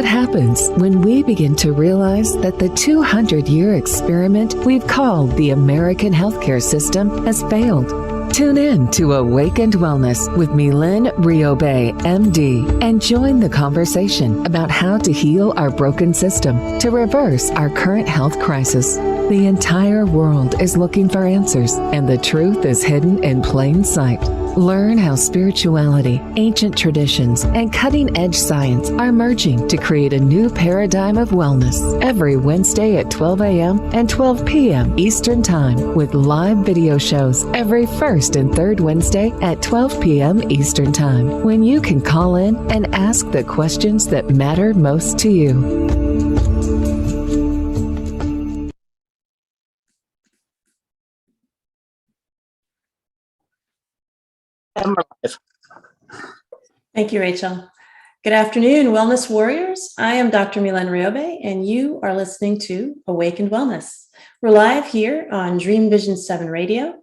What happens when we begin to realize that the 200-year experiment we've called the American healthcare system has failed? Tune in to Awakened Wellness with Mylaine Riobe, MD, and join the conversation about how to heal our broken system to reverse our current health crisis. The entire world is looking for answers, and the truth is hidden in plain sight. Learn how spirituality, ancient traditions, and cutting-edge science are merging to create a new paradigm of wellness every Wednesday at 12 a.m. and 12 p.m. Eastern Time, with live video shows every first and third Wednesday at 12 p.m. Eastern Time, when you can call in and ask the questions that matter most to you. Thank you, Rachel. Good afternoon, Wellness Warriors. I am Dr. Mylaine Riobe, and you are listening to Awakened Wellness. We're live here on Dream Vision 7 Radio,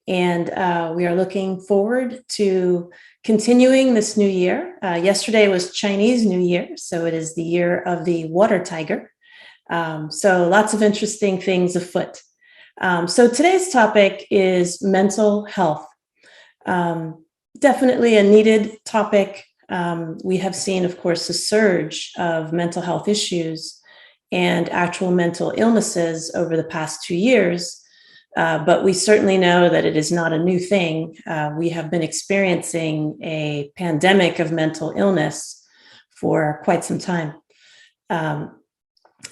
and we are looking forward to continuing this new year. Yesterday was Chinese New Year, so it is the year of the water tiger. So lots of interesting things afoot. So today's topic is mental health. Definitely a needed topic. We have seen, of course, a surge of mental health issues and actual mental illnesses over the past 2 years. But we certainly know that it is not a new thing. We have been experiencing a pandemic of mental illness for quite some time. And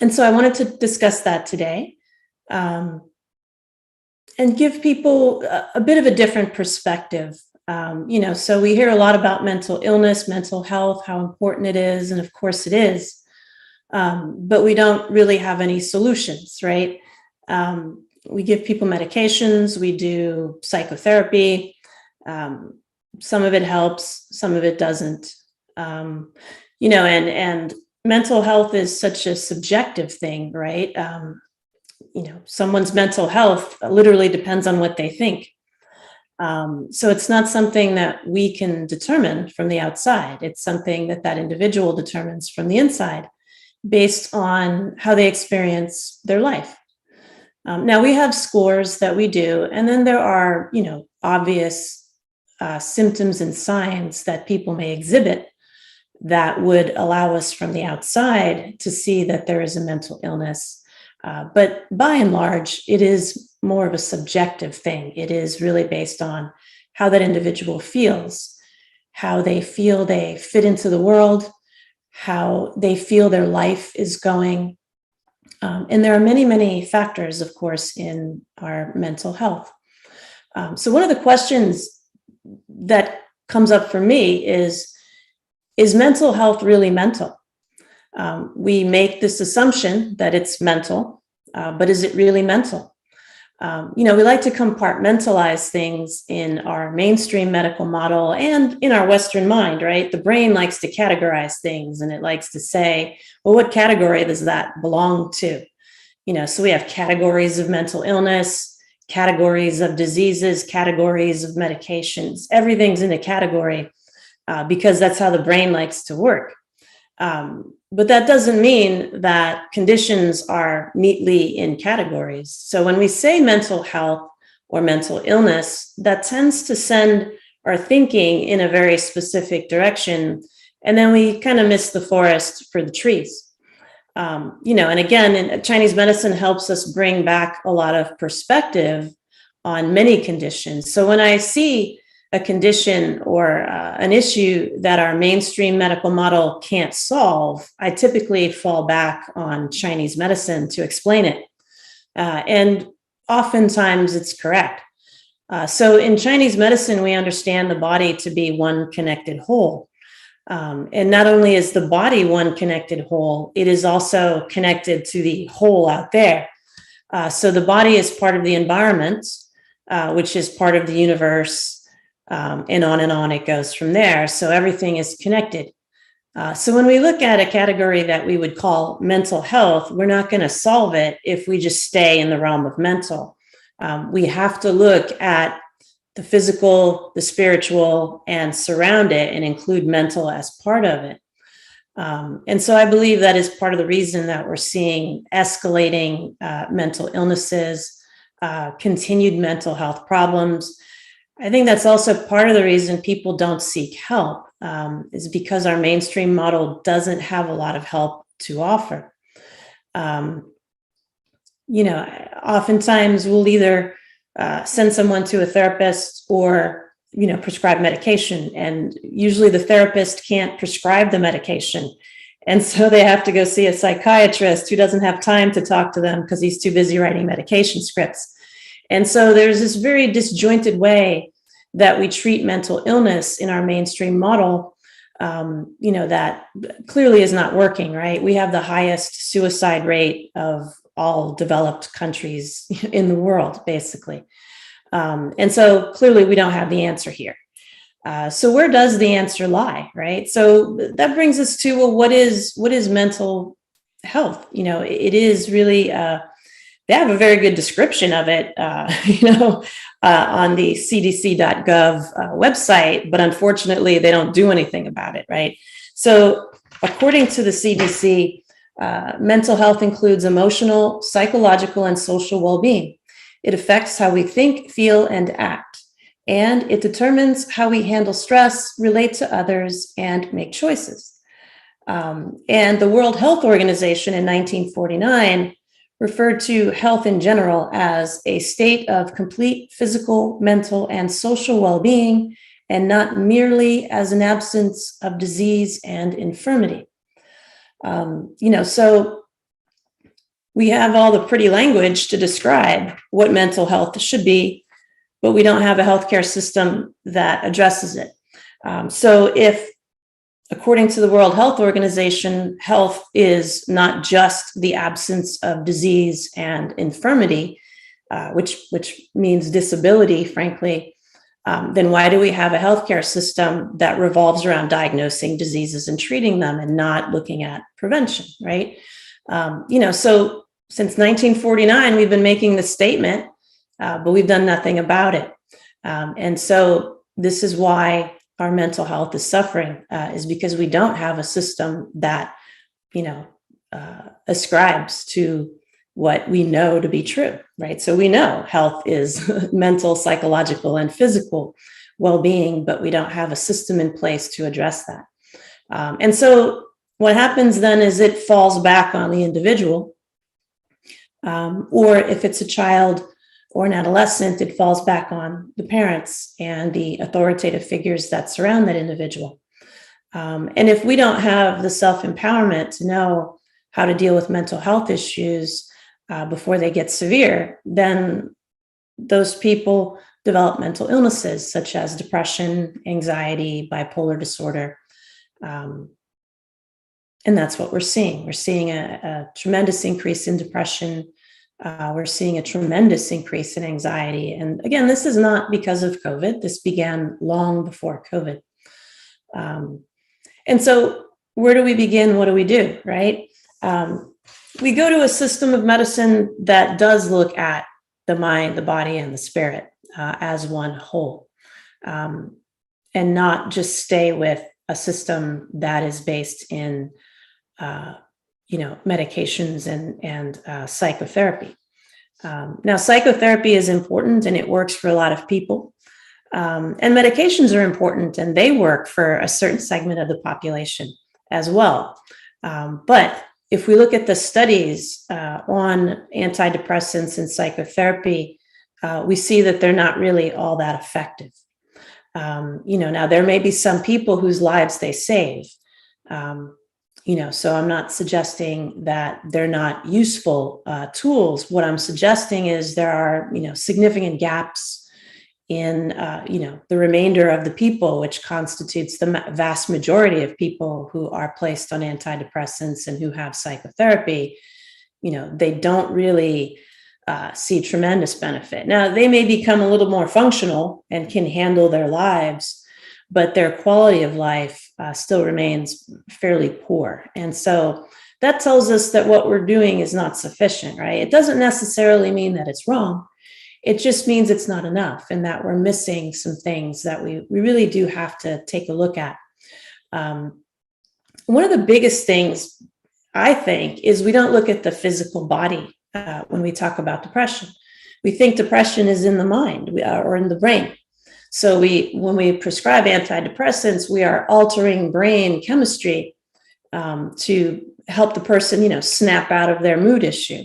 so I wanted to discuss that today. And give people a bit of a different perspective. So we hear a lot about mental illness, mental health, how important it is, and of course it is, but we don't really have any solutions, right? We give people medications, we do psychotherapy, some of it helps, some of it doesn't, and mental health is such a subjective thing, right? Someone's mental health literally depends on what they think. So it's not something that we can determine from the outside. It's something that that individual determines from the inside based on how they experience their life. Now we have scores that we do, and then there are, obvious symptoms and signs that people may exhibit that would allow us from the outside to see that there is a mental illness. But by and large, it is more of a subjective thing. It is really based on how that individual feels, how they feel they fit into the world, how they feel their life is going. And there are many, many factors, of course, in our mental health. So one of the questions that comes up for me is mental health really mental? We make this assumption that it's mental, but is it really mental? We like to compartmentalize things in our mainstream medical model and in our Western mind, right? The brain likes to categorize things, and it likes to say, well, what category does that belong to? So we have categories of mental illness, categories of diseases, categories of medications. Everything's in a category because that's how the brain likes to work. But that doesn't mean that conditions are neatly in categories. So when we say mental health or mental illness, that tends to send our thinking in a very specific direction. And then we kind of miss the forest for the trees. And again, Chinese medicine helps us bring back a lot of perspective on many conditions. So when I see a condition or an issue that our mainstream medical model can't solve, I typically fall back on Chinese medicine to explain it. And oftentimes it's correct. So in Chinese medicine, we understand the body to be one connected whole. And not only is the body one connected whole, it is also connected to the whole out there. So the body is part of the environment, which is part of the universe. And on it goes from there. So everything is connected. So when we look at a category that we would call mental health, we're not going to solve it if we just stay in the realm of mental. We have to look at the physical, the spiritual, and surround it and include mental as part of it. And so I believe that is part of the reason that we're seeing escalating mental illnesses, continued mental health problems. I think that's also part of the reason people don't seek help, is because our mainstream model doesn't have a lot of help to offer. Oftentimes we'll either send someone to a therapist or prescribe medication, and usually the therapist can't prescribe the medication, and so they have to go see a psychiatrist who doesn't have time to talk to them because he's too busy writing medication scripts. And so there's this very disjointed way that we treat mental illness in our mainstream model, that clearly is not working, right? We have the highest suicide rate of all developed countries in the world, basically. And so clearly we don't have the answer here. So where does the answer lie, right? So that brings us to, well, what is mental health? It is really, they have a very good description of it, on the cdc.gov website, but unfortunately they don't do anything about it, right? So according to the CDC, mental health includes emotional, psychological, and social well-being. It affects how we think, feel, and act, and it determines how we handle stress, relate to others, and make choices. And the World Health Organization in 1949 referred to health in general as a state of complete physical, mental, and social well-being, and not merely as an absence of disease and infirmity. So we have all the pretty language to describe what mental health should be, but we don't have a healthcare system that addresses it. So if, according to the World Health Organization, health is not just the absence of disease and infirmity, which means disability, frankly, then why do we have a healthcare system that revolves around diagnosing diseases and treating them and not looking at prevention, right? So since 1949, we've been making this statement, but we've done nothing about it. And so this is why our mental health is suffering, is because we don't have a system that, ascribes to what we know to be true, right? So we know health is mental, psychological, and physical well-being, but we don't have a system in place to address that. And so what happens then is it falls back on the individual, or if it's a child or an adolescent, it falls back on the parents and the authoritative figures that surround that individual. And if we don't have the self-empowerment to know how to deal with mental health issues before they get severe, then those people develop mental illnesses such as depression, anxiety, bipolar disorder. And that's what we're seeing. We're seeing a tremendous increase in depression. We're seeing a tremendous increase in anxiety. And again, this is not because of COVID. This began long before COVID. And so where do we begin? What do we do, right? We go to a system of medicine that does look at the mind, the body, and the spirit as one whole, and not just stay with a system that is based in medications and psychotherapy. Now, psychotherapy is important and it works for a lot of people. And medications are important and they work for a certain segment of the population as well. But if we look at the studies on antidepressants and psychotherapy, we see that they're not really all that effective. Now there may be some people whose lives they save. So I'm not suggesting that they're not useful tools. What I'm suggesting is there are, significant gaps in, the remainder of the people, which constitutes the vast majority of people who are placed on antidepressants and who have psychotherapy. They don't really see tremendous benefit. Now, they may become a little more functional and can handle their lives, but their quality of life still remains fairly poor. And so that tells us that what we're doing is not sufficient, right? It doesn't necessarily mean that it's wrong. It just means it's not enough and that we're missing some things that we really do have to take a look at. one of the biggest things I think is we don't look at the physical body when we talk about depression. We think depression is in the mind or in the brain. So when we prescribe antidepressants, we are altering brain chemistry to help the person, snap out of their mood issue.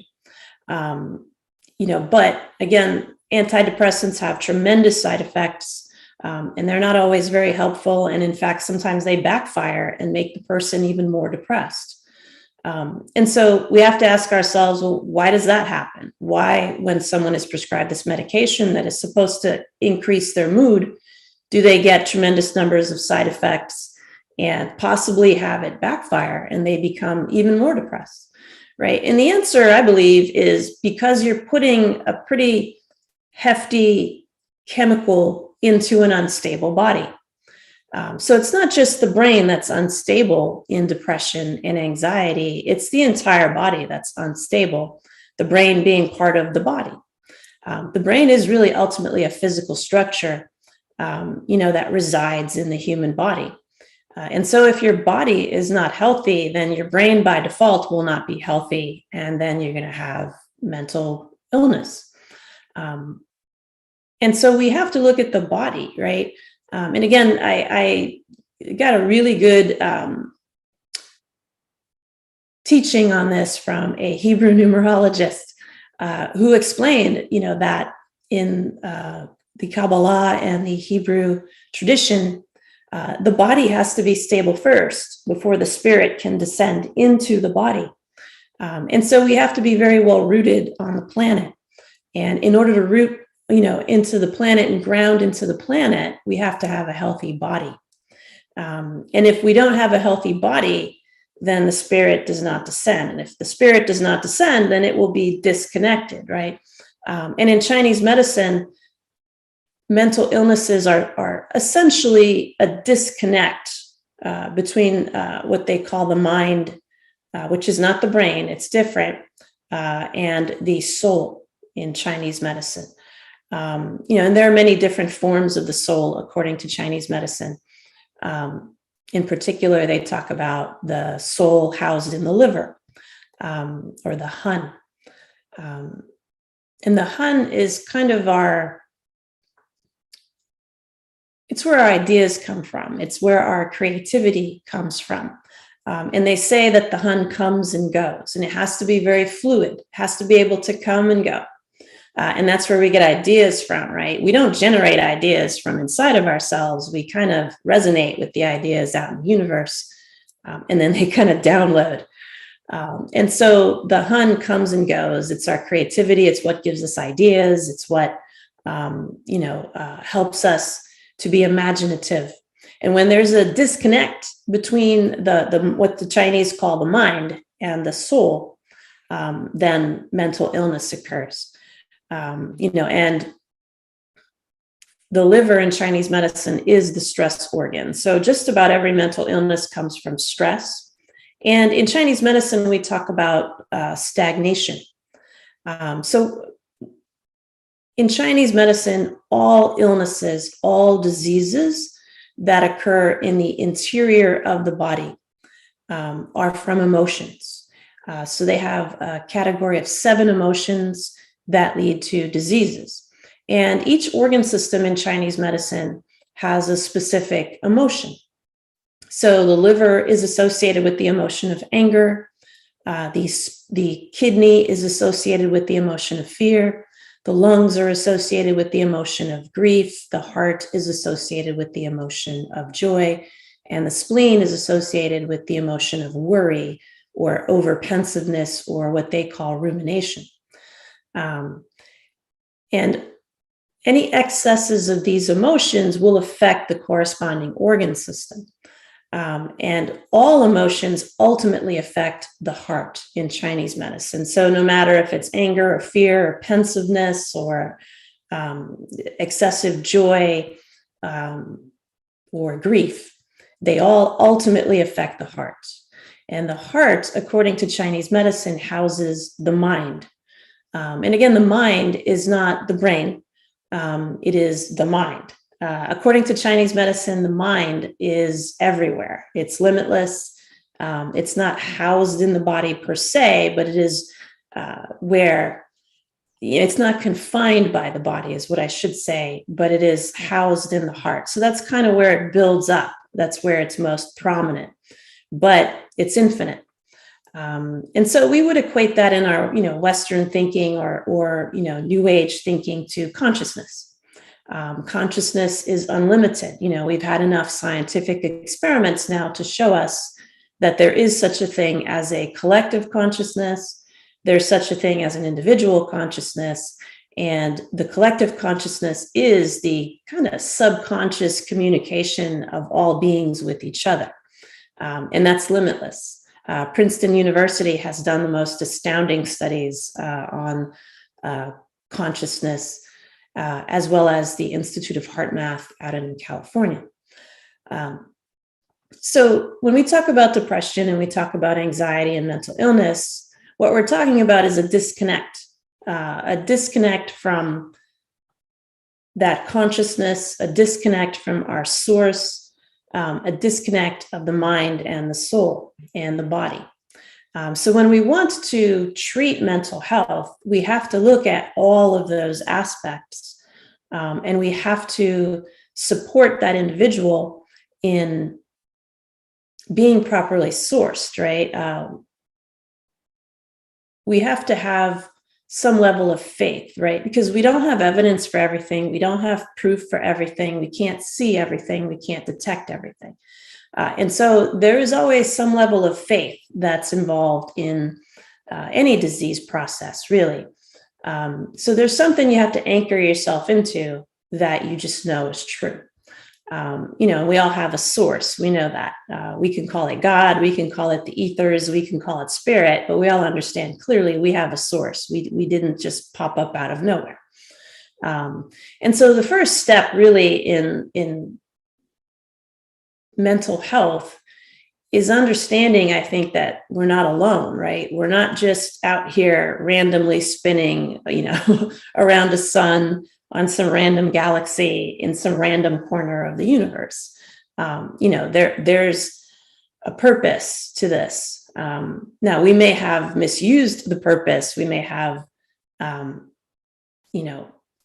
But again, antidepressants have tremendous side effects, and they're not always very helpful. And in fact, sometimes they backfire and make the person even more depressed. And so we have to ask ourselves, well, why does that happen? Why, when someone is prescribed this medication that is supposed to increase their mood, do they get tremendous numbers of side effects and possibly have it backfire and they become even more depressed, right? And the answer, I believe, is because you're putting a pretty hefty chemical into an unstable body. So it's not just the brain that's unstable in depression and anxiety, it's the entire body that's unstable, the brain being part of the body. The brain is really ultimately a physical structure, that resides in the human body. And so if your body is not healthy, then your brain by default will not be healthy, and then you're going to have mental illness. And so we have to look at the body, right? And again, I got a really good teaching on this from a Hebrew numerologist who explained, that in the Kabbalah and the Hebrew tradition, the body has to be stable first before the spirit can descend into the body. And so we have to be very well rooted on the planet. And in order to root into the planet and ground into the planet, we have to have a healthy body. And if we don't have a healthy body, then the spirit does not descend. And if the spirit does not descend, then it will be disconnected, right? And in Chinese medicine, mental illnesses are essentially a disconnect between what they call the mind, which is not the brain, it's different, and the soul in Chinese medicine. And there are many different forms of the soul according to Chinese medicine. In particular, they talk about the soul housed in the liver, or the hun. And the hun is kind of it's where our ideas come from. It's where our creativity comes from. And they say that the hun comes and goes, and it has to be very fluid, has to be able to come and go. And that's where we get ideas from, right? We don't generate ideas from inside of ourselves. We kind of resonate with the ideas out in the universe, and then they kind of download. And so the hun comes and goes. It's our creativity. It's what gives us ideas. It's what, helps us to be imaginative. And when there's a disconnect between the what the Chinese call the mind and the soul, then mental illness occurs. And the liver in Chinese medicine is the stress organ. So just about every mental illness comes from stress. And in Chinese medicine, we talk about stagnation. So in Chinese medicine, all illnesses, all diseases that occur in the interior of the body are from emotions. So they have a category of 7 emotions that lead to diseases. And each organ system in Chinese medicine has a specific emotion. So the liver is associated with the emotion of anger. The kidney is associated with the emotion of fear. The lungs are associated with the emotion of grief. The heart is associated with the emotion of joy. And the spleen is associated with the emotion of worry or overpensiveness, or what they call rumination. And any excesses of these emotions will affect the corresponding organ system. And all emotions ultimately affect the heart in Chinese medicine. So no matter if it's anger or fear or pensiveness or excessive joy or grief, they all ultimately affect the heart. And the heart, according to Chinese medicine, houses the mind. And again, the mind is not the brain, it is the mind. According to Chinese medicine, the mind is everywhere. It's limitless. It's not housed in the body per se, but it is where it's not confined by the body, is what I should say, but it is housed in the heart. So that's kind of where it builds up. That's where it's most prominent, but it's infinite. And so we would equate that in our, Western thinking or New Age thinking to consciousness. Consciousness is unlimited. We've had enough scientific experiments now to show us that there is such a thing as a collective consciousness. There's such a thing as an individual consciousness. And the collective consciousness is the kind of subconscious communication of all beings with each other. And that's limitless. Princeton University has done the most astounding studies on consciousness, as well as the Institute of Heart Math out in California. So when we talk about depression and we talk about anxiety and mental illness, what we're talking about is a disconnect from that consciousness, a disconnect from our source, a disconnect of the mind and the soul and the body. So when we want to treat mental health, we have to look at all of those aspects, and we have to support that individual in being properly sourced, right? We have to have some level of faith, right? Because we don't have evidence for everything. We don't have proof for everything. We can't see everything. We can't detect everything. And so there is always some level of faith that's involved in any disease process, really. So there's something you have to anchor yourself into that you just know is true. We all have a source. We know that. We can call it God. We can call it the ethers. We can call it spirit. But we all understand clearly we have a source. We didn't just pop up out of nowhere. And so the first step really in mental health is understanding, I think, that we're not alone, right? We're not just out here randomly spinning, around the sun on some random galaxy in some random corner of the universe. There's a purpose to this. Now, we may have misused the purpose. We may have,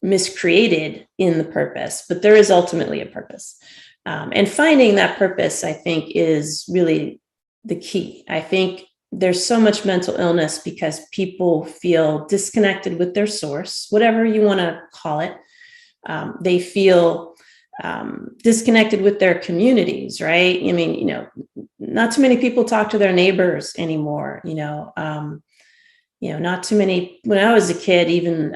miscreated in the purpose, but there is ultimately a purpose. And finding that purpose, I think, is really the key. I think there's so much mental illness because people feel disconnected with their source, whatever you want to call it. They feel disconnected with their communities, right? I mean, not too many people talk to their neighbors anymore. Not too many. When I was a kid, even,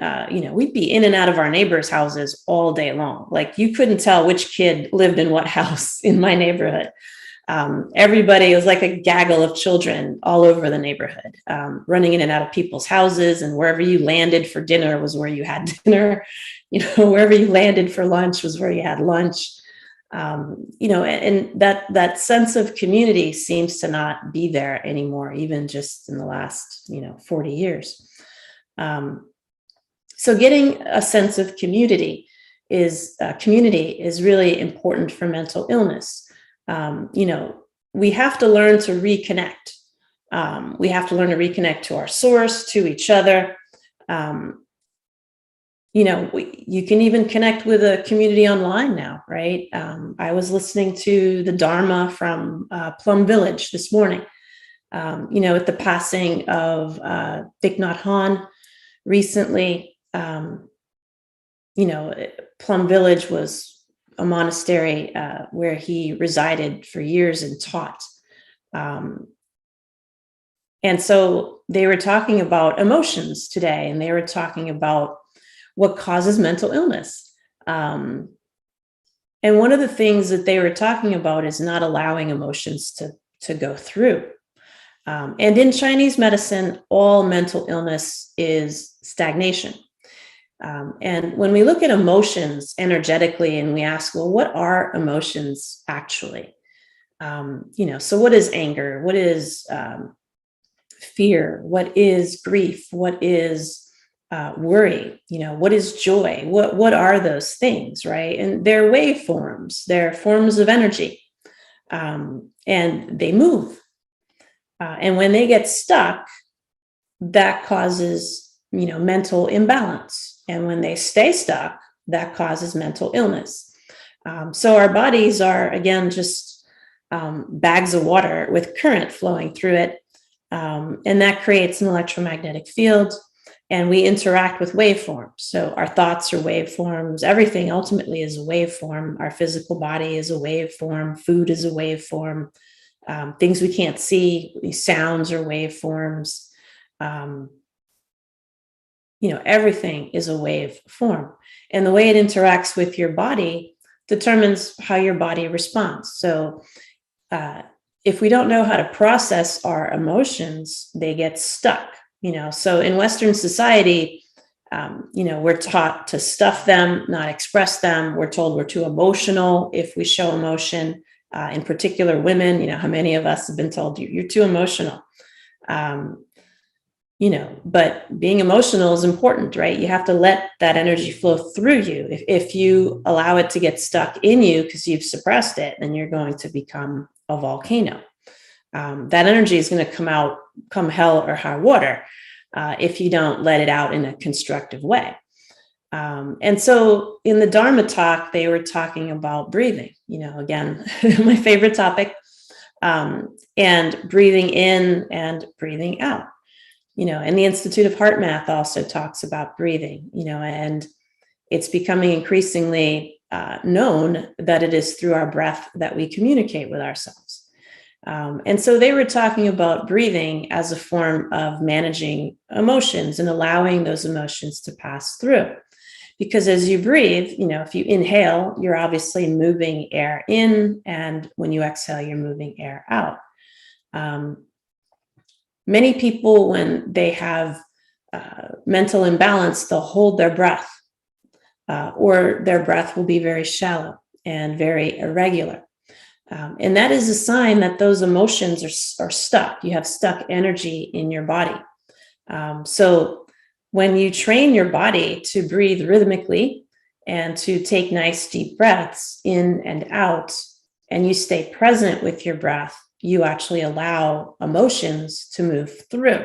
we'd be in and out of our neighbors' houses all day long. Like, you couldn't tell which kid lived in what house in my neighborhood. Everybody was like a gaggle of children all over the neighborhood, running in and out of people's houses, and wherever you landed for dinner was where you had dinner. Wherever you landed for lunch was where you had lunch. And that sense of community seems to not be there anymore, even just in the last, 40 years. So getting a sense of community is really important for mental illness. We have to learn to reconnect. We have to learn to reconnect to our source, to each other. You can even connect with a community online now, right? I was listening to the Dharma from Plum Village this morning, with the passing of Thich Nhat Hanh recently. Plum Village was a monastery where he resided for years and taught. And so they were talking about emotions today, and they were talking about what causes mental illness. And one of the things that they were talking about is not allowing emotions to go through. And in Chinese medicine, all mental illness is stagnation. And when we look at emotions energetically and we ask, well, what are emotions actually? So what is anger? What is fear? What is grief? What is worry? What is joy? What are those things, right? And they're waveforms. They're forms of energy, and they move. And when they get stuck, that causes, mental imbalance. And when they stay stuck, that causes mental illness. So our bodies are, again, just bags of water with current flowing through it. And that creates an electromagnetic field. And we interact with waveforms. So our thoughts are waveforms. Everything ultimately is a waveform. Our physical body is a waveform. Food is a waveform. Things we can't see, these sounds are waveforms. Everything is a waveform. And the way it interacts with your body determines how your body responds. So if we don't know how to process our emotions, they get stuck. So in Western society, we're taught to stuff them, not express them. We're told we're too emotional if we show emotion. In particular, women, how many of us have been told you're too emotional? But being emotional is important, right? You have to let that energy flow through you. If you allow it to get stuck in you because you've suppressed it, then you're going to become a volcano. That energy is going to come out, come hell or high water, if you don't let it out in a constructive way. And so in the Dharma talk, they were talking about breathing, again, my favorite topic, and breathing in and breathing out, and the Institute of Heart Math also talks about breathing, and it's becoming increasingly known that it is through our breath that we communicate with ourselves. And so they were talking about breathing as a form of managing emotions and allowing those emotions to pass through. Because as you breathe, if you inhale, you're obviously moving air in, and when you exhale, you're moving air out. Many people, when they have mental imbalance, they'll hold their breath, or their breath will be very shallow and very irregular. And that is a sign that those emotions are stuck. You have stuck energy in your body. So when you train your body to breathe rhythmically and to take nice deep breaths in and out, and you stay present with your breath, you actually allow emotions to move through,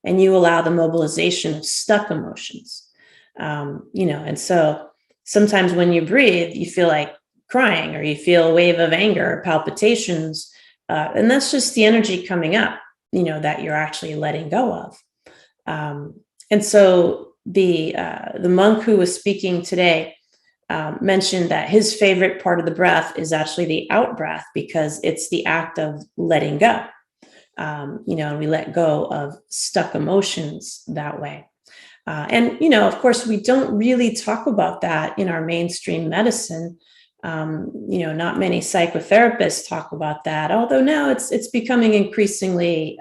and you allow the mobilization of stuck emotions. And so sometimes when you breathe, you feel like crying, or you feel a wave of anger or palpitations. And that's just the energy coming up, that you're actually letting go of. And so the monk who was speaking today mentioned that his favorite part of the breath is actually the out breath, because it's the act of letting go. And we let go of stuck emotions that way. And of course, we don't really talk about that in our mainstream medicine. Not many psychotherapists talk about that, although now it's becoming increasingly,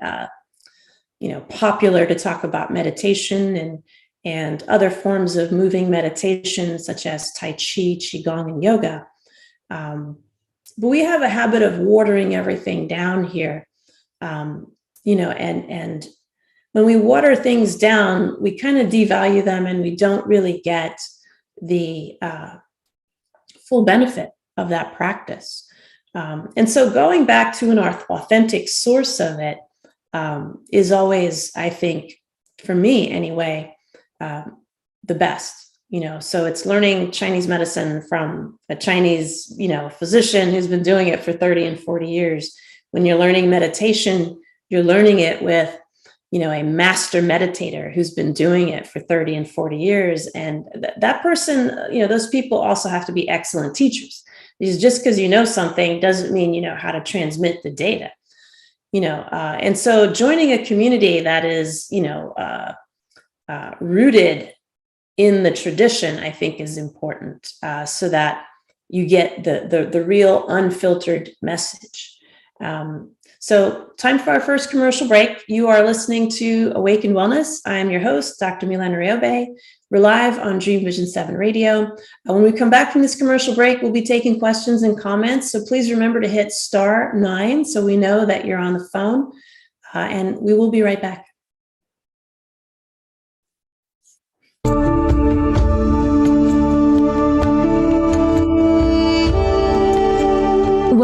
popular to talk about meditation and other forms of moving meditation, such as Tai Chi, Qigong, and yoga. But we have a habit of watering everything down here, and when we water things down, we kind of devalue them, and we don't really get the full benefit of that practice. And so going back to an authentic source of it is always, I think, for me anyway, the best. So it's learning Chinese medicine from a Chinese, physician who's been doing it for 30 and 40 years. When you're learning meditation, you're learning it with, a master meditator who's been doing it for 30 and 40 years. And that person, those people also have to be excellent teachers. Because just because you know something doesn't mean you know how to transmit the data. And so joining a community that is, rooted in the tradition, I think, is important, so that you get the real unfiltered message. So time for our first commercial break. You are listening to Awakened Wellness. I am your host, Dr. Mylaine Riobe. We're live on Dream Vision 7 Radio. When we come back from this commercial break, we'll be taking questions and comments. So please remember to hit *9 so we know that you're on the phone. And we will be right back.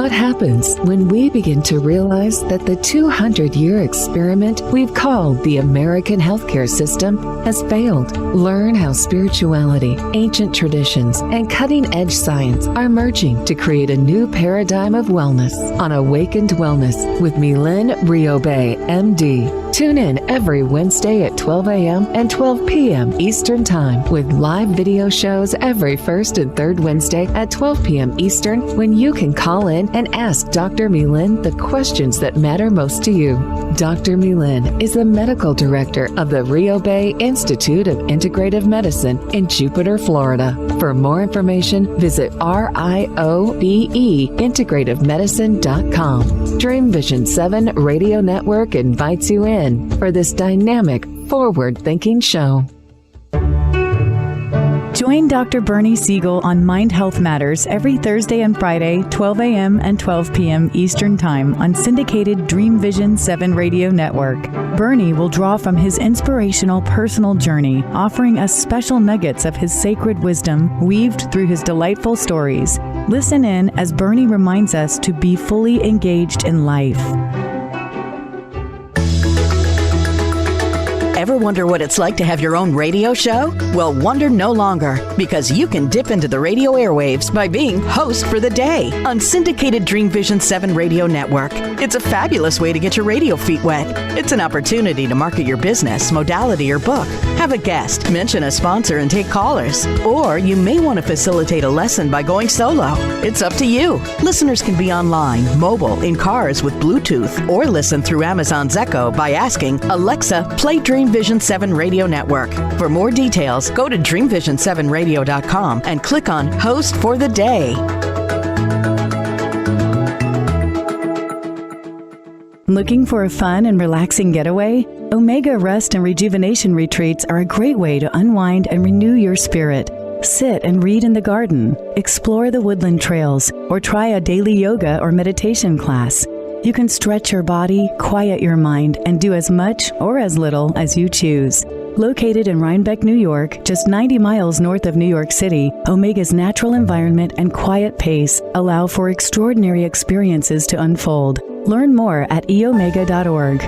What happens when we begin to realize that the 200-year experiment we've called the American healthcare system has failed? Learn how spirituality, ancient traditions, and cutting-edge science are merging to create a new paradigm of wellness on Awakened Wellness with Mylaine Riobe, MD. Tune in every Wednesday at 12 a.m. and 12 p.m. Eastern Time with live video shows every first and third Wednesday at 12 p.m. Eastern, when you can call in and ask Dr. Mylaine the questions that matter most to you. Dr. Mylaine is the medical director of the Riobe Institute of Integrative Medicine in Jupiter, Florida. For more information, visit RIOBE-integrativemedicine.com. Dream Vision 7 Radio Network invites you in for this dynamic, forward-thinking show. Join Dr. Bernie Siegel on Mind Health Matters every Thursday and Friday, 12 a.m. and 12 p.m. Eastern Time on syndicated Dream Vision 7 Radio Network. Bernie will draw from his inspirational personal journey, offering us special nuggets of his sacred wisdom weaved through his delightful stories. Listen in as Bernie reminds us to be fully engaged in life. Ever wonder what it's like to have your own radio show? Well, wonder no longer, because you can dip into the radio airwaves by being host for the day on syndicated Dream Vision 7 Radio Network. It's a fabulous way to get your radio feet wet. It's an opportunity to market your business, modality, or book. Have a guest, mention a sponsor, and take callers. Or you may want to facilitate a lesson by going solo. It's up to you. Listeners can be online, mobile, in cars with Bluetooth, or listen through Amazon's Echo by asking, Alexa, play Dream Vision 7 Radio Network. For more details, go to dreamvision7radio.com and click on Host for the Day. Looking for a fun and relaxing getaway? Omega Rest and Rejuvenation retreats are a great way to unwind and renew your spirit. Sit and read in the garden, explore the woodland trails, or try a daily yoga or meditation class. You can stretch your body, quiet your mind, and do as much or as little as you choose. Located in Rhinebeck, New York, just 90 miles north of New York City, Omega's natural environment and quiet pace allow for extraordinary experiences to unfold. Learn more at eomega.org.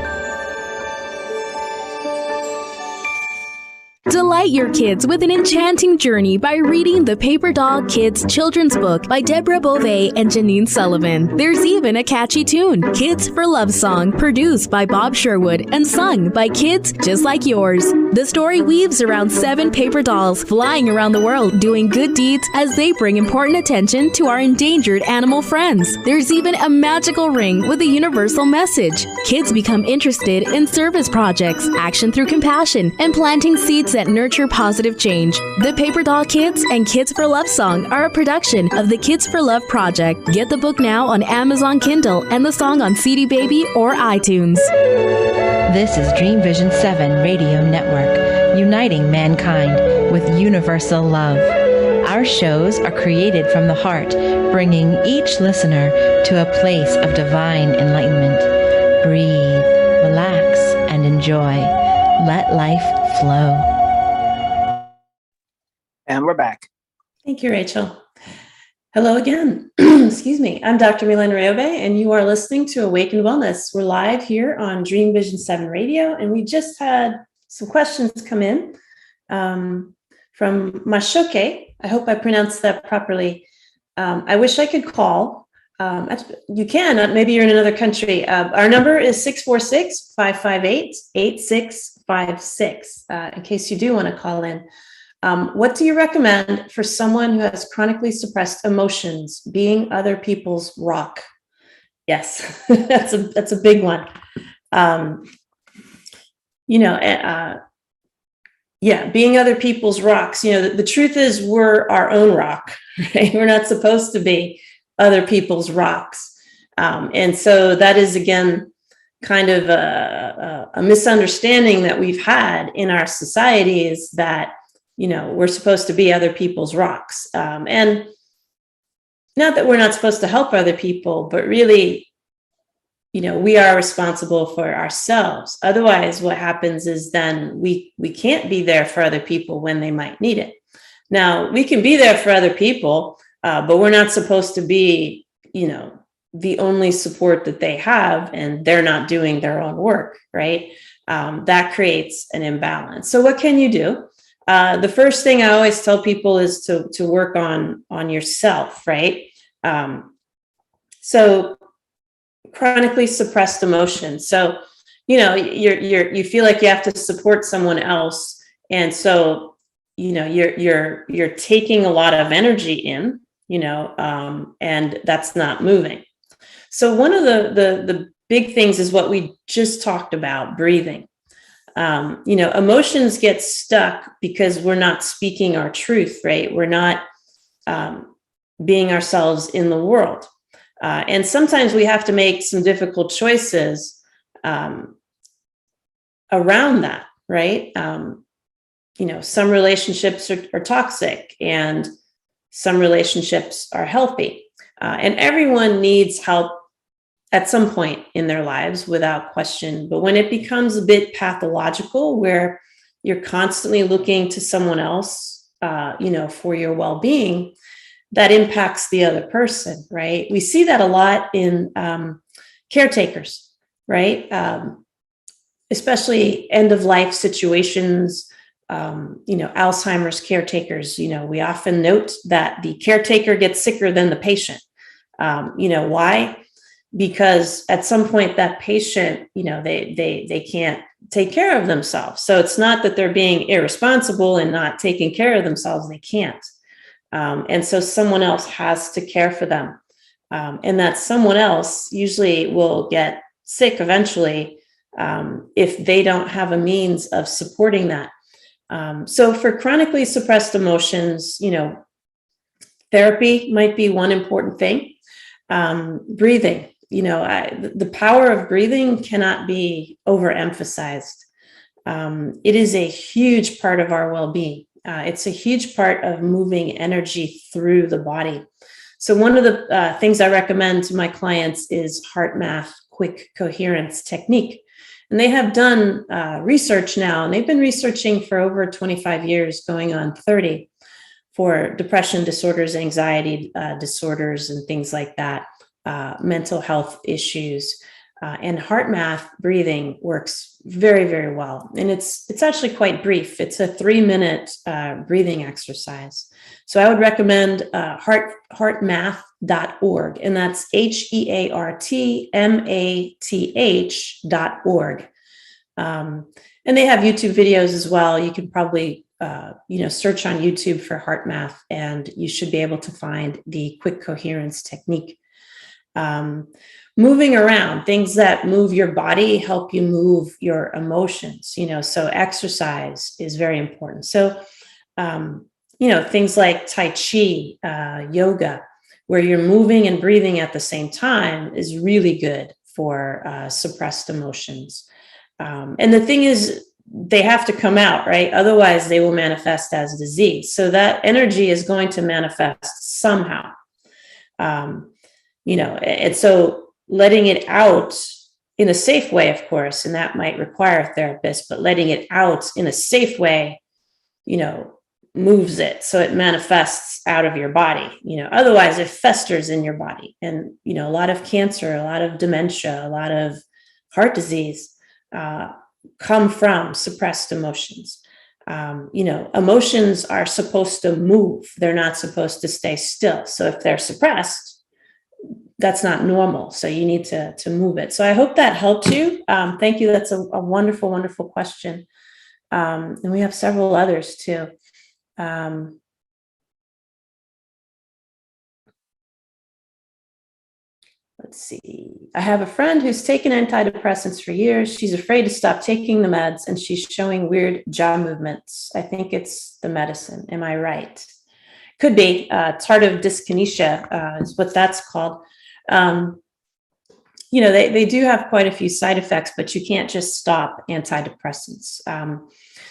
Delight your kids with an enchanting journey by reading the Paper Doll Kids children's book by Deborah Beauvais and Janine Sullivan. There's even a catchy tune, Kids for Love Song, produced by Bob Sherwood and sung by kids just like yours. The story weaves around 7 paper dolls flying around the world doing good deeds as they bring important attention to our endangered animal friends. There's even a magical ring with a universal message. Kids become interested in service projects, action through compassion, and planting seeds that nurture positive change. The Paper Doll Kids and Kids for Love Song are a production of the Kids for Love Project. Get the book now on Amazon Kindle and the song on CD Baby or iTunes. This is Dream Vision 7 Radio Network, uniting mankind with universal love. Our shows are created from the heart, bringing each listener to a place of divine enlightenment. Breathe, relax, and enjoy. Let life flow. And we're back. Thank you, Rachel. Hello again. Excuse me. I'm Dr. Mylaine Riobe, and you are listening to Awakened Wellness. We're live here on Dream Vision 7 Radio, and we just had some questions come in from Mashoke. I hope I pronounced that properly. I wish I could call. You can. Maybe you're in another country. Our number is 646-558-8656, in case you do want to call in. What do you recommend for someone who has chronically suppressed emotions, being other people's rock? Yes, that's a big one. Being other people's rocks. The truth is we're our own rock, right? We're not supposed to be other people's rocks. And so that is, again, kind of a misunderstanding that we've had in our society, is that we're supposed to be other people's rocks. And not that we're not supposed to help other people, but really, we are responsible for ourselves. Otherwise, what happens is then we can't be there for other people when they might need it. Now, we can be there for other people, but we're not supposed to be, the only support that they have, and they're not doing their own work, right? That creates an imbalance. So what can you do? The first thing I always tell people is to work on yourself, right? So chronically suppressed emotions. So, you feel like you have to support someone else. And so, you're taking a lot of energy in, and that's not moving. So one of the big things is what we just talked about, breathing. Emotions get stuck because we're not speaking our truth, right? We're not being ourselves in the world. And sometimes we have to make some difficult choices around that, right? Some relationships are toxic and some relationships are healthy. And everyone needs help at some point in their lives, without question. But when it becomes a bit pathological, where you're constantly looking to someone else, for your well-being, that impacts the other person, right? We see that a lot in caretakers, right? Especially end-of-life situations, Alzheimer's caretakers. We often note that the caretaker gets sicker than the patient. Why? Because at some point that patient, they can't take care of themselves. So it's not that they're being irresponsible and not taking care of themselves. They can't. And so someone else has to care for them. And that someone else usually will get sick eventually if they don't have a means of supporting that. So for chronically suppressed emotions, therapy might be one important thing. Breathing. The power of breathing cannot be overemphasized. It is a huge part of our well-being. It's a huge part of moving energy through the body. So one of the things I recommend to my clients is HeartMath quick coherence technique. And they have done research now, and they've been researching for over 25 years, going on 30, for depression disorders, anxiety disorders, and things like that. Mental health issues, and HeartMath breathing works very, very well. And it's actually quite brief. It's a 3-minute breathing exercise. So I would recommend heartmath.org, and that's HeartMath.org. And they have YouTube videos as well. You can probably search on YouTube for HeartMath, and you should be able to find the quick coherence technique. Moving around, things that move your body help you move your emotions, so exercise is very important. So, things like Tai Chi, yoga, where you're moving and breathing at the same time, is really good for suppressed emotions. And the thing is, they have to come out, right? Otherwise, they will manifest as disease. So that energy is going to manifest somehow. And so letting it out in a safe way, of course, and that might require a therapist, but letting it out in a safe way, moves it. So it manifests out of your body, otherwise it festers in your body. And, a lot of cancer, a lot of dementia, a lot of heart disease come from suppressed emotions. Emotions are supposed to move. They're not supposed to stay still. So if they're suppressed, that's not normal. So you need to move it. So I hope that helped you. Thank you. That's a wonderful, wonderful question. And we have several others too. Let's see. I have a friend who's taken antidepressants for years. She's afraid to stop taking the meds, and she's showing weird jaw movements. I think it's the medicine. Am I right? Could be. Tardive dyskinesia is what that's called. They do have quite a few side effects, but you can't just stop antidepressants.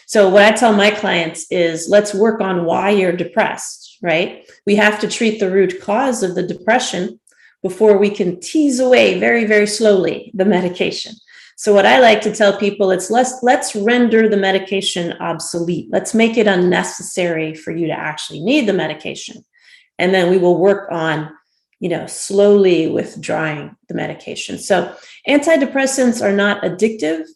So what I tell my clients is, let's work on why you're depressed, right? We have to treat the root cause of the depression before we can tease away very, very slowly the medication. So what I like to tell people is, let's render the medication obsolete. Let's make it unnecessary for you to actually need the medication. And then we will work on slowly withdrawing the medication. So antidepressants are not addictive.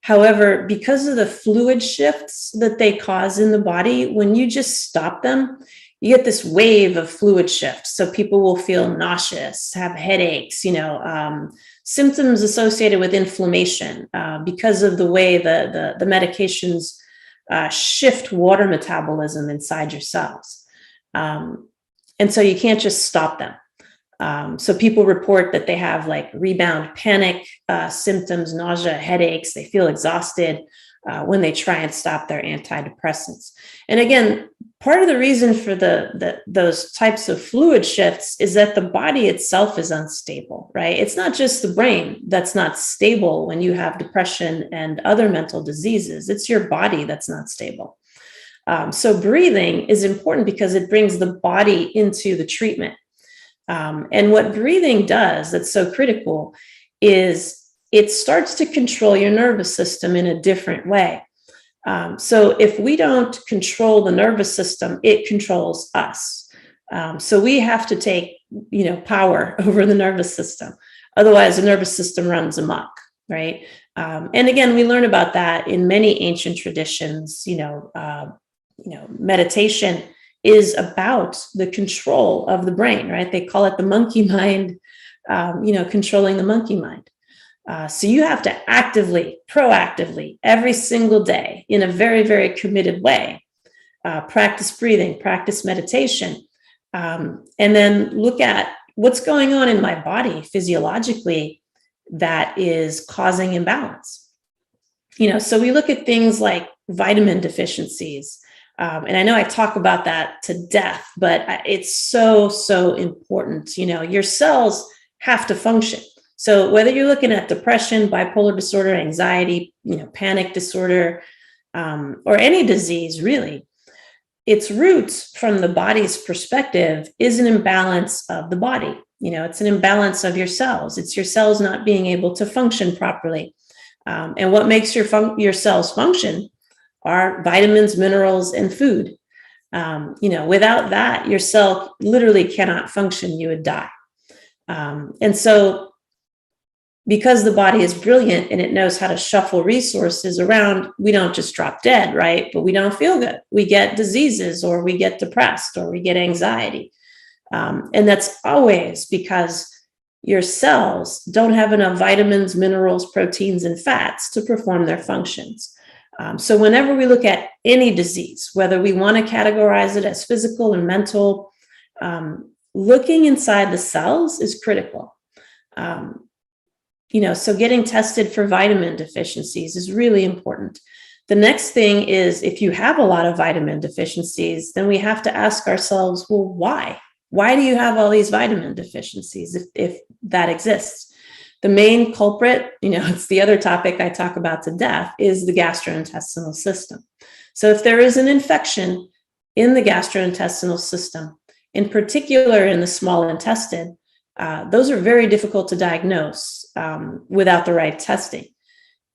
However, because of the fluid shifts that they cause in the body, when you just stop them, you get this wave of fluid shifts. So people will feel nauseous, have headaches, symptoms associated with inflammation because of the way the medications shift water metabolism inside your cells. And so you can't just stop them. So people report that they have like rebound panic symptoms, nausea, headaches. They feel exhausted when they try and stop their antidepressants. And again, part of the reason for those types of fluid shifts is that the body itself is unstable, right? It's not just the brain that's not stable when you have depression and other mental diseases. It's your body that's not stable. So breathing is important because it brings the body into the treatment. And what breathing does that's so critical is it starts to control your nervous system in a different way. So if we don't control the nervous system, it controls us. So we have to take, power over the nervous system. Otherwise, the nervous system runs amok, right? And again, we learn about that in many ancient traditions. Meditation is about the control of the brain, right? They call it the monkey mind, controlling the monkey mind. So you have to actively, proactively, every single day in a very, very committed way, practice breathing, practice meditation, and then look at what's going on in my body physiologically that is causing imbalance. So we look at things like vitamin deficiencies. And I know I talk about that to death, but it's so, so important. Your cells have to function. So whether you're looking at depression, bipolar disorder, anxiety, panic disorder, or any disease, really, its roots from the body's perspective is an imbalance of the body. It's an imbalance of your cells. It's your cells not being able to function properly. And what makes your cells function are vitamins, minerals, and food. Without that, your cell literally cannot function. You would die. And so because the body is brilliant and it knows how to shuffle resources around, we don't just drop dead, right? But we don't feel good. We get diseases, or we get depressed, or we get anxiety. And that's always because your cells don't have enough vitamins, minerals, proteins, and fats to perform their functions. So whenever we look at any disease, whether we want to categorize it as physical or mental, looking inside the cells is critical. So getting tested for vitamin deficiencies is really important. The next thing is, if you have a lot of vitamin deficiencies, then we have to ask ourselves, well, why? Why do you have all these vitamin deficiencies if that exists? The main culprit, it's the other topic I talk about to death, is the gastrointestinal system. So if there is an infection in the gastrointestinal system, in particular in the small intestine, those are very difficult to diagnose without the right testing.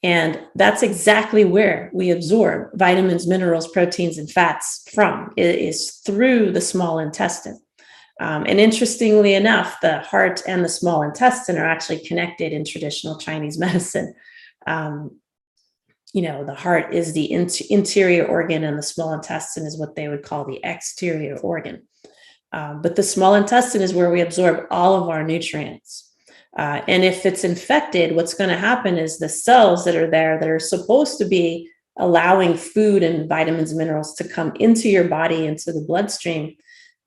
And that's exactly where we absorb vitamins, minerals, proteins, and fats from. It is through the small intestine. And interestingly enough, the heart and the small intestine are actually connected in traditional Chinese medicine. The heart is the interior organ, and the small intestine is what they would call the exterior organ. But the small intestine is where we absorb all of our nutrients. And if it's infected, what's going to happen is the cells that are there that are supposed to be allowing food and vitamins and minerals to come into your body, into the bloodstream,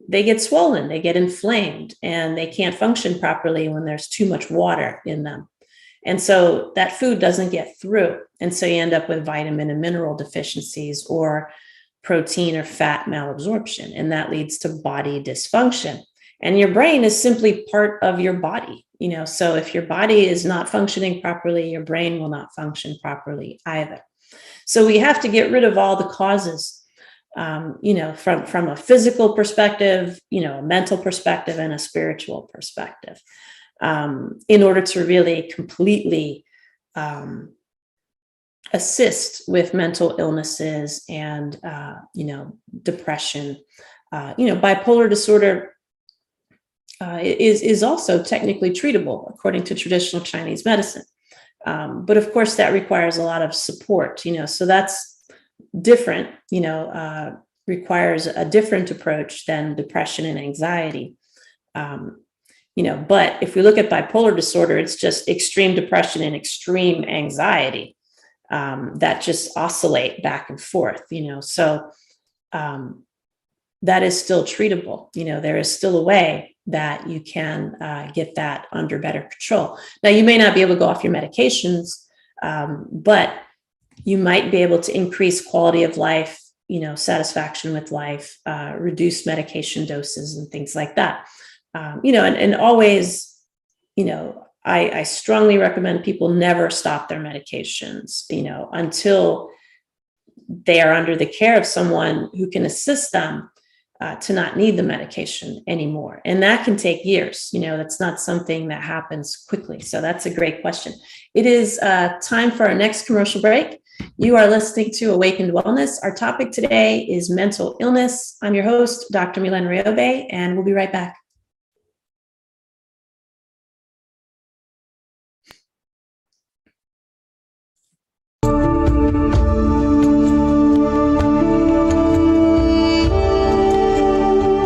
they get swollen, they get inflamed, and they can't function properly when there's too much water in them. And so that food doesn't get through. And so you end up with vitamin and mineral deficiencies, or protein or fat malabsorption, and that leads to body dysfunction. And your brain is simply part of your body. So if your body is not functioning properly, your brain will not function properly either. So we have to get rid of all the causes, from a physical perspective, a mental perspective, and a spiritual perspective, in order to really completely assist with mental illnesses and, depression, bipolar disorder. is also technically treatable according to traditional Chinese medicine. But of course, that requires a lot of support, so that's different, requires a different approach than depression and anxiety. But if we look at bipolar disorder, it's just extreme depression and extreme anxiety that just oscillate back and forth, so that is still treatable. There is still a way that you can get that under better control. Now, you may not be able to go off your medications, but you might be able to increase quality of life, satisfaction with life, reduce medication doses and things like that. And always, I strongly recommend people never stop their medications, until they are under the care of someone who can assist them to not need the medication anymore. And that can take years. That's not something that happens quickly. So that's a great question. It is time for our next commercial break. You are listening to Awakened Wellness. Our topic today is mental illness. I'm your host, Dr. Mylaine Riobe, and we'll be right back.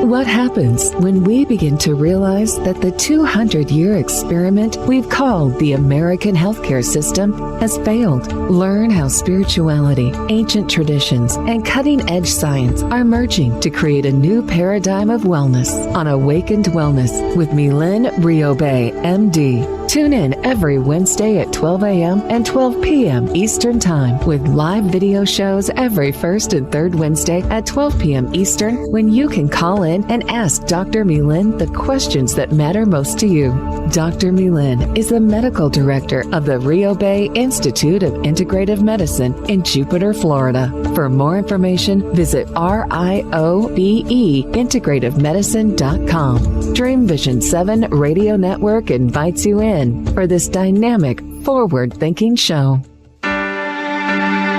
What happens when we begin to realize that the 200-year experiment we've called the American healthcare system has failed? Learn how spirituality, ancient traditions, and cutting-edge science are merging to create a new paradigm of wellness on Awakened Wellness with Mylaine Riobe, MD. Tune in every Wednesday at 12 a.m. and 12 p.m. Eastern Time with live video shows every first and third Wednesday at 12 p.m. Eastern, when you can call in and ask Dr. Mylaine the questions that matter most to you. Dr. Mylaine is the medical director of the Riobe Institute of Integrative Medicine in Jupiter, Florida. For more information, visit RIOBE-integrativemedicine.com. Dream Vision 7 Radio Network invites you in for this dynamic, forward-thinking show.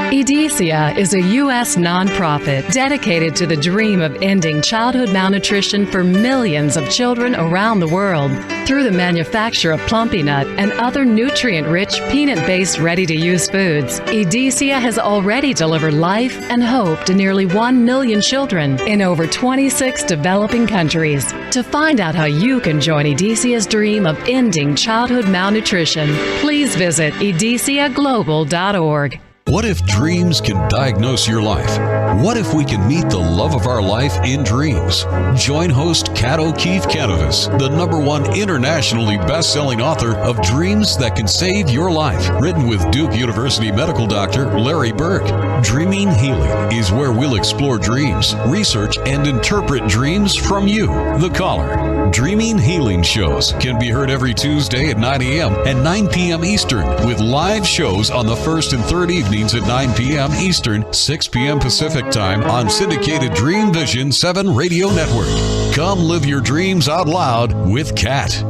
EDECIA is a U.S. nonprofit dedicated to the dream of ending childhood malnutrition for millions of children around the world through the manufacture of Plumpy Nut and other nutrient-rich, peanut-based, ready-to-use foods. EDECIA has already delivered life and hope to nearly 1 million children in over 26 developing countries. To find out how you can join EDECIA's dream of ending childhood malnutrition, please visit edeciaglobal.org. What if dreams can diagnose your life? What if we can meet the love of our life in dreams? Join host Kat O'Keefe-Canavis, the #1 internationally best-selling author of Dreams That Can Save Your Life, written with Duke University medical doctor Larry Burke. Dreaming Healing is where we'll explore dreams, research, and interpret dreams from you, the caller. Dreaming Healing shows can be heard every Tuesday at 9 a.m. and 9 p.m. Eastern, with live shows on the first and third evenings at 9 p.m. Eastern, 6 p.m. Pacific Time on syndicated Dream Vision 7 Radio Network. Come live your dreams out loud with Kat.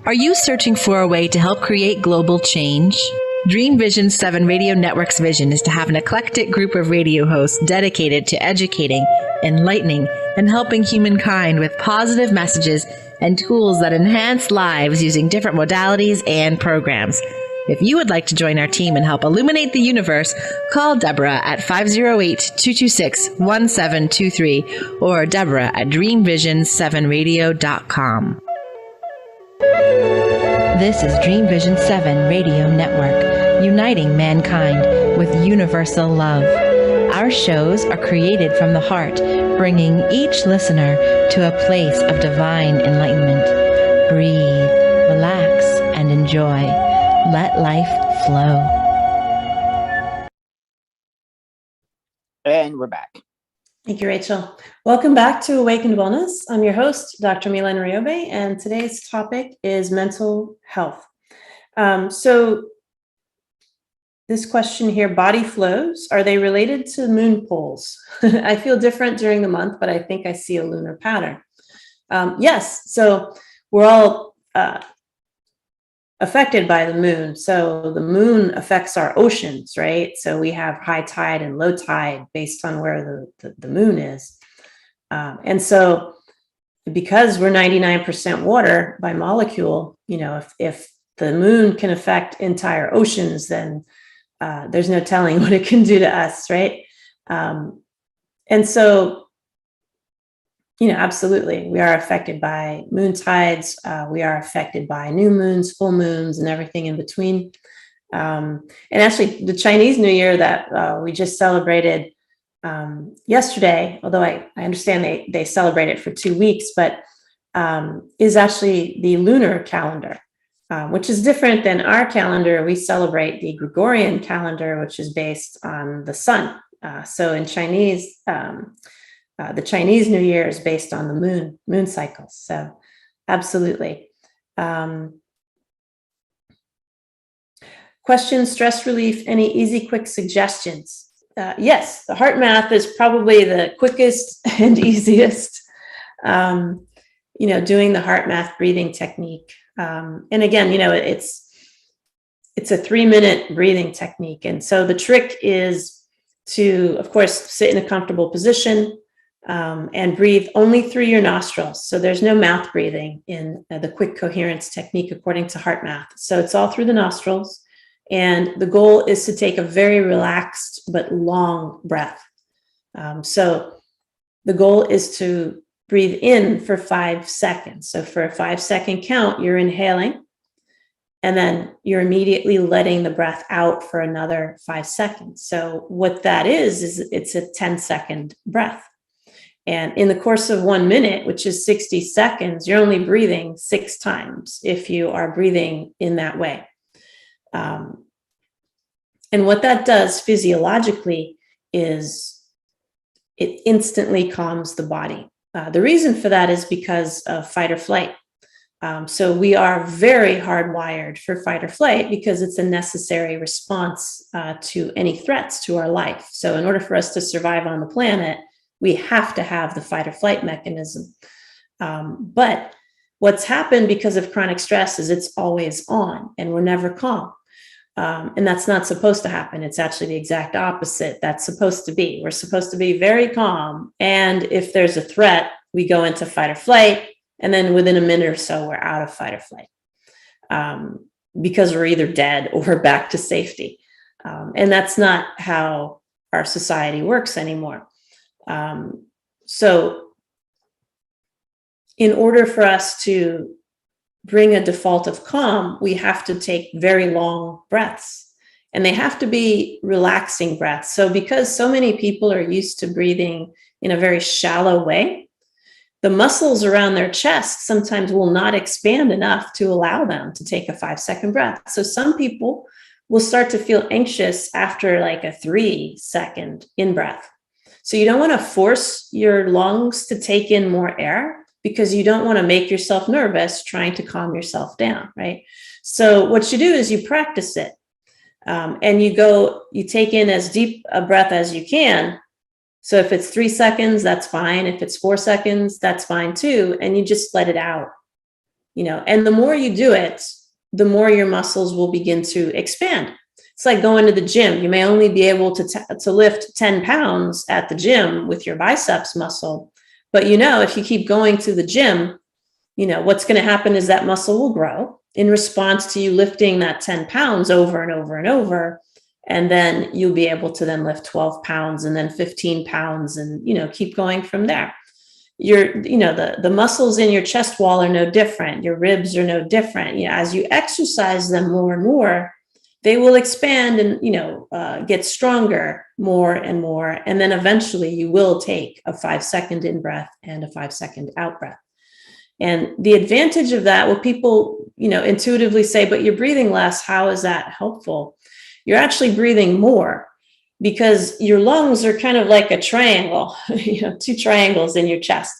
Are you searching for a way to help create global change? Dream Vision 7 Radio Network's vision is to have an eclectic group of radio hosts dedicated to educating, enlightening, and helping humankind with positive messages and tools that enhance lives using different modalities and programs. If you would like to join our team and help illuminate the universe, call Deborah at 508-226-1723 or Deborah at dreamvision7radio.com. This is Dream Vision 7 Radio Network, uniting mankind with universal love. Our shows are created from the heart, bringing each listener to a place of divine enlightenment. Breathe, relax, and enjoy. Let life flow. And we're back. Thank you, Rachel. Welcome back to Awakened Wellness. I'm your host, Dr. Mylaine Riobe, and today's topic is mental health. So this question here, body flows, are they related to moon poles? I feel different during the month, but I think I see a lunar pattern. Yes, so we're all affected by the moon. So the moon affects our oceans, right? So we have high tide and low tide based on where the moon is. And so because we're 99% water by molecule, if the moon can affect entire oceans, then there's no telling what it can do to us, right? And so, absolutely, we are affected by moon tides. We are affected by new moons, full moons, and everything in between. And actually, the Chinese New Year that we just celebrated yesterday, although I understand they celebrate it for 2 weeks, but is actually the lunar calendar, which is different than our calendar. We celebrate the Gregorian calendar, which is based on the sun. So in Chinese, the Chinese New Year is based on the moon cycles. So absolutely. Question, stress relief, any easy, quick suggestions? Yes, the heart math is probably the quickest and easiest. Doing the heart math breathing technique. And again, it's a 3-minute breathing technique. And so the trick is to, of course, sit in a comfortable position and breathe only through your nostrils. So there's no mouth breathing in the quick coherence technique according to heart math. So it's all through the nostrils. And the goal is to take a very relaxed but long breath. So the goal is to breathe in for 5 seconds. So for a 5-second count, you're inhaling, and then you're immediately letting the breath out for another 5 seconds. So what that is it's a 10-second breath. And in the course of 1 minute, which is 60 seconds, you're only breathing 6 times if you are breathing in that way. And what that does physiologically is it instantly calms the body. The reason for that is because of fight or flight. So we are very hardwired for fight or flight because it's a necessary response to any threats to our life. So in order for us to survive on the planet, we have to have the fight or flight mechanism. But what's happened because of chronic stress is it's always on and we're never calm. And that's not supposed to happen. It's actually the exact opposite. That's supposed to be. We're supposed to be very calm. And if there's a threat, we go into fight or flight. And then within a minute or so, we're out of fight or flight because we're either dead or back to safety. And that's not how our society works anymore. So in order for us to bring a default of calm, we have to take very long breaths, and they have to be relaxing breaths. So because so many people are used to breathing in a very shallow way, the muscles around their chest sometimes will not expand enough to allow them to take a 5-second breath. So some people will start to feel anxious after like a 3-second in-breath. So you don't want to force your lungs to take in more air because you don't want to make yourself nervous trying to calm yourself down, right? So what you do is you practice it. And you take in as deep a breath as you can. So if it's 3 seconds, that's fine. If it's 4 seconds, that's fine too. And you just let it out, and the more you do it, the more your muscles will begin to expand. It's like going to the gym. You may only be able to lift 10 pounds at the gym with your biceps muscle. But, if you keep going to the gym, what's going to happen is that muscle will grow in response to you lifting that 10 pounds over and over and over. And then you'll be able to then lift 12 pounds and then 15 pounds and, keep going from there. The muscles in your chest wall are no different. Your ribs are no different. As you exercise them more and more, they will expand and, get stronger more and more. And then eventually you will take a 5-second in breath and a 5-second out breath. And the advantage of that, well, people, intuitively say, but you're breathing less. How is that helpful? You're actually breathing more because your lungs are kind of like a triangle, 2 triangles in your chest.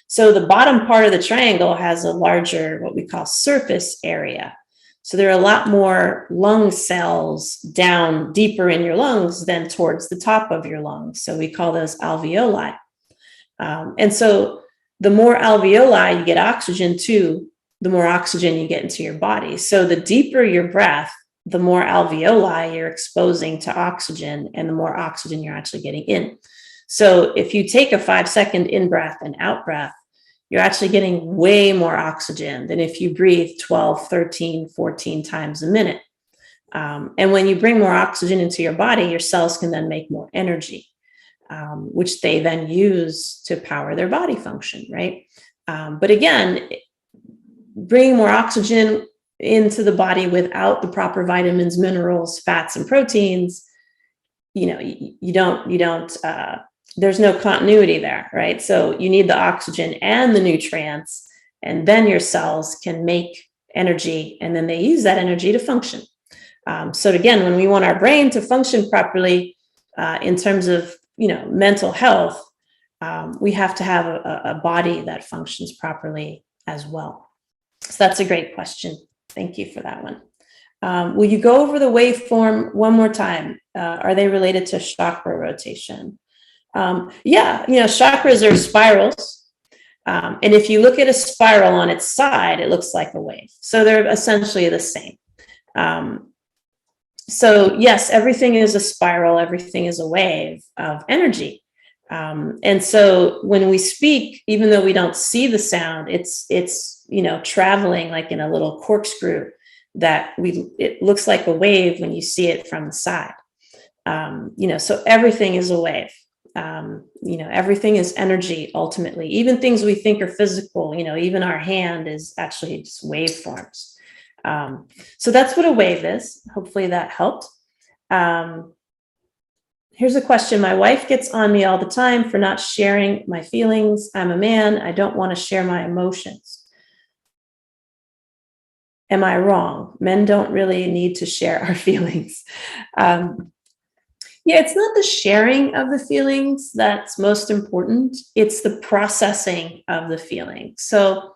So the bottom part of the triangle has a larger, what we call surface area. So there are a lot more lung cells down deeper in your lungs than towards the top of your lungs. So we call those alveoli. And so the more alveoli you get oxygen to, the more oxygen you get into your body. So the deeper your breath, the more alveoli you're exposing to oxygen and the more oxygen you're actually getting in. So if you take a 5-second in breath and out breath, you're actually getting way more oxygen than if you breathe 12, 13, 14 times a minute. And when you bring more oxygen into your body, your cells can then make more energy, which they then use to power their body function, right? But again, bringing more oxygen into the body without the proper vitamins, minerals, fats, and proteins, you don't, there's no continuity there, right? So you need the oxygen and the nutrients, and then your cells can make energy, and then they use that energy to function. So again, when we want our brain to function properly in terms of, mental health, we have to have a body that functions properly as well. So that's a great question. Thank you for that one. Will you go over the waveform one more time? Are they related to chakra rotation? Yeah, chakras are spirals. And if you look at a spiral on its side, it looks like a wave. So they're essentially the same. So yes, everything is a spiral. Everything is a wave of energy. And so when we speak, even though we don't see the sound, it's traveling like in a little corkscrew it looks like a wave when you see it from the side. So everything is a wave. Everything is energy ultimately. Even things we think are physical, even our hand is actually just waveforms. So that's what a wave is. Hopefully that helped. Here's a question. My wife gets on me all the time for not sharing my feelings. I'm a man. I don't want to share my emotions. Am I wrong? Men don't really need to share our feelings. Yeah, it's not the sharing of the feelings that's most important. It's the processing of the feelings. So,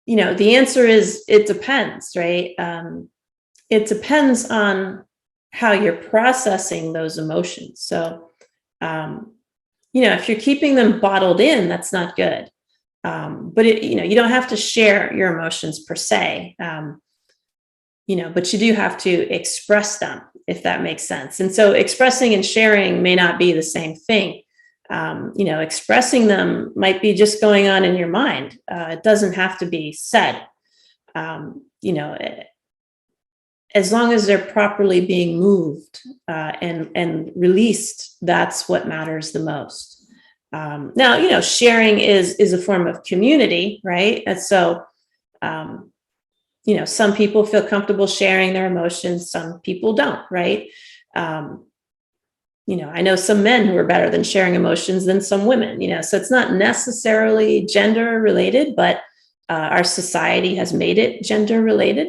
the answer is it depends, right? It depends on how you're processing those emotions. So, if you're keeping them bottled in, that's not good. But you don't have to share your emotions per se, but you do have to express them, if that makes sense. And so expressing and sharing may not be the same thing. Expressing them might be just going on in your mind. It doesn't have to be said. As long as they're properly being moved and released, that's what matters the most. Now, sharing is a form of community, right? And so, some people feel comfortable sharing their emotions, some people don't, right? I know some men who are better than sharing emotions than some women, so it's not necessarily gender related, but our society has made it gender related.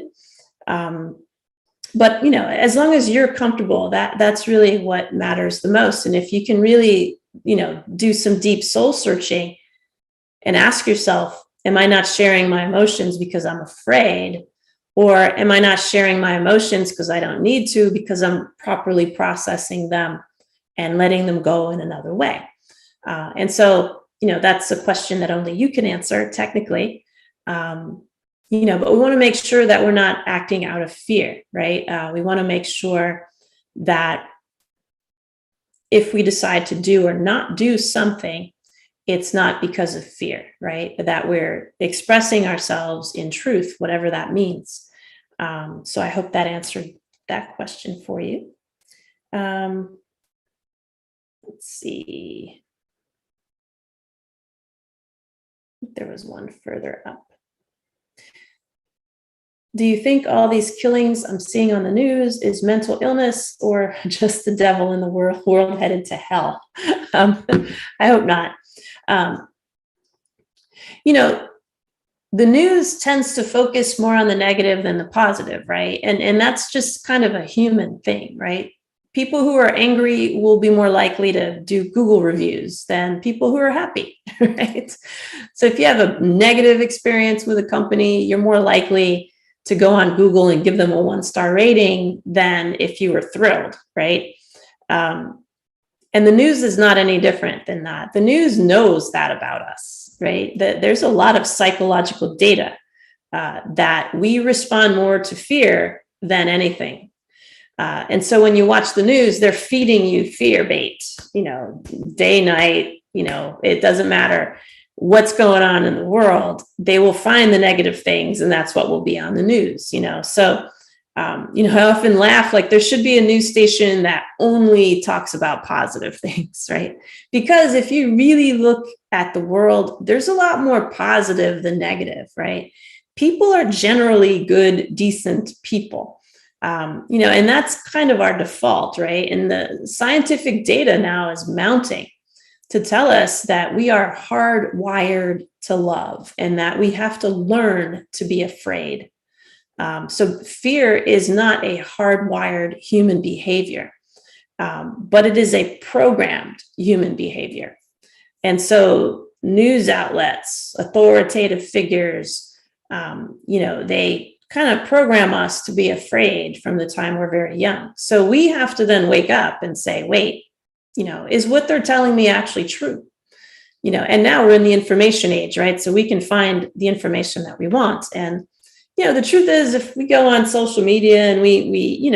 But, as long as you're comfortable, that's really what matters the most. And if you can really, do some deep soul searching and ask yourself, am I not sharing my emotions because I'm afraid? Or am I not sharing my emotions because I don't need to, because I'm properly processing them and letting them go in another way? And so, that's a question that only you can answer technically. But we want to make sure that we're not acting out of fear, right? We want to make sure that if we decide to do or not do something, it's not because of fear, right? That we're expressing ourselves in truth, whatever that means. So I hope that answered that question for you. Let's see. There was one further up. Do you think all these killings I'm seeing on the news is mental illness or just the devil in the world headed to hell? I hope not. The news tends to focus more on the negative than the positive, right? And that's just kind of a human thing, right? People who are angry will be more likely to do Google reviews than people who are happy, right? So if you have a negative experience with a company, you're more likely to go on Google and give them a 1-star rating than if you were thrilled, right? And the news is not any different than that. The news knows that about us, right? There's a lot of psychological data that we respond more to fear than anything. And so when you watch the news, they're feeding you fear bait, day, night, it doesn't matter. what's going on in the world, they will find the negative things, and that's what will be on the news, So, I often laugh, like there should be a news station that only talks about positive things, right? Because if you really look at the world, there's a lot more positive than negative, right? People are generally good, decent people. And that's kind of our default, right? And the scientific data now is mounting to tell us that we are hardwired to love and that we have to learn to be afraid. So fear is not a hardwired human behavior, but it is a programmed human behavior. And so news outlets, authoritative figures, they kind of program us to be afraid from the time we're very young. So we have to then wake up and say, wait, is what they're telling me actually true? And now we're in the information age, right? So we can find the information that we want. And, the truth is, if we go on social media and we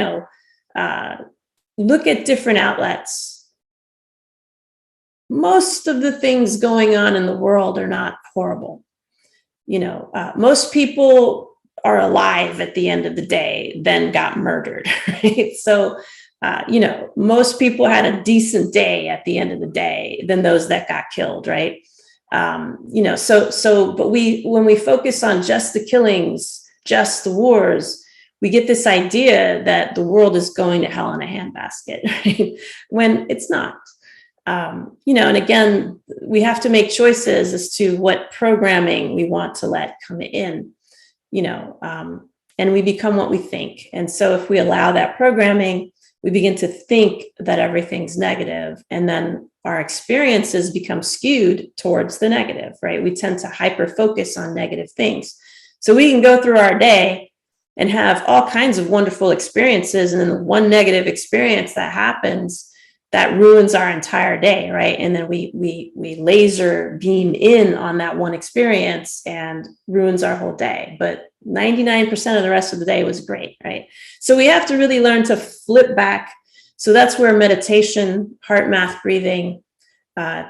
look at different outlets, most of the things going on in the world are not horrible. Most people are alive at the end of the day, then got murdered, right? So, most people had a decent day at the end of the day than those that got killed, right? But when we focus on just the killings, just the wars, we get this idea that the world is going to hell in a handbasket, right? When it's not. And again, we have to make choices as to what programming we want to let come in, and we become what we think. And so if we allow that programming, we begin to think that everything's negative, and then our experiences become skewed towards the negative, right? We tend to hyper focus on negative things. So we can go through our day and have all kinds of wonderful experiences, and then the one negative experience that happens that ruins our entire day, right? And then we laser beam in on that one experience and ruins our whole day. But 99% of the rest of the day was great, right? So we have to really learn to flip back. So that's where meditation, heart math breathing,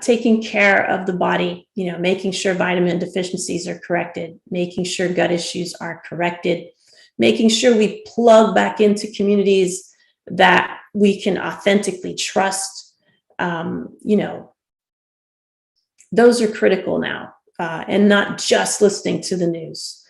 taking care of the body, making sure vitamin deficiencies are corrected, making sure gut issues are corrected, making sure we plug back into communities that we can authentically trust. Those are critical now, and not just listening to the news.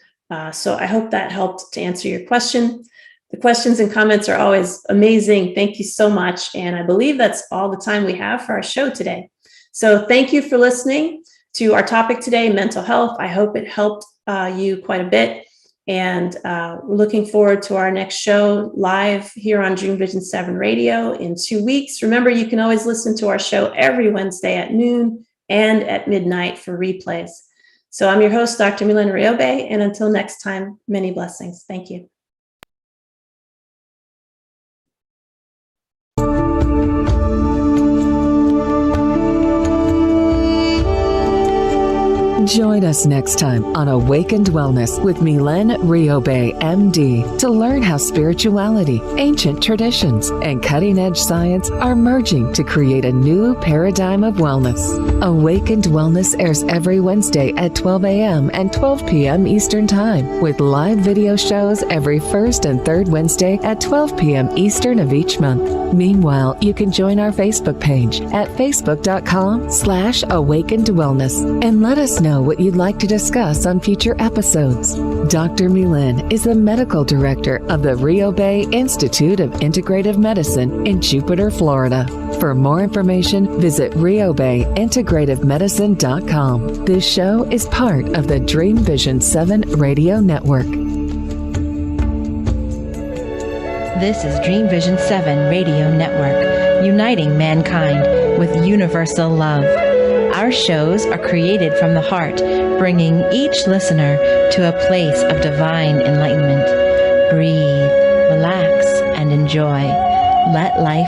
So I hope that helped to answer your question. The questions and comments are always amazing. Thank you so much. And I believe that's all the time we have for our show today. So thank you for listening to our topic today, mental health. I hope it helped you quite a bit. And we're looking forward to our next show live here on Dream Vision 7 Radio in 2 weeks. Remember, you can always listen to our show every Wednesday at noon and at midnight for replays. So I'm your host, Dr. Mylaine Riobe, and until next time, many blessings. Thank you. Join us next time on Awakened Wellness with Mylaine Riobe, MD, to learn how spirituality, ancient traditions, and cutting-edge science are merging to create a new paradigm of wellness. Awakened Wellness airs every Wednesday at 12 a.m. and 12 p.m. Eastern Time, with live video shows every first and third Wednesday at 12 p.m. Eastern of each month. Meanwhile, you can join our Facebook page at facebook.com/awakenedwellness and let us know what you'd like to discuss on future episodes. Dr. Mylaine is the medical director of the Riobe Institute of Integrative Medicine in Jupiter, Florida. For more information, visit riobeintegrativemedicine.com. This show is part of the Dream Vision 7 Radio Network. This is Dream Vision 7 Radio Network, uniting mankind with universal love. Our shows are created from the heart, bringing each listener to a place of divine enlightenment. Breathe, relax, and enjoy. Let life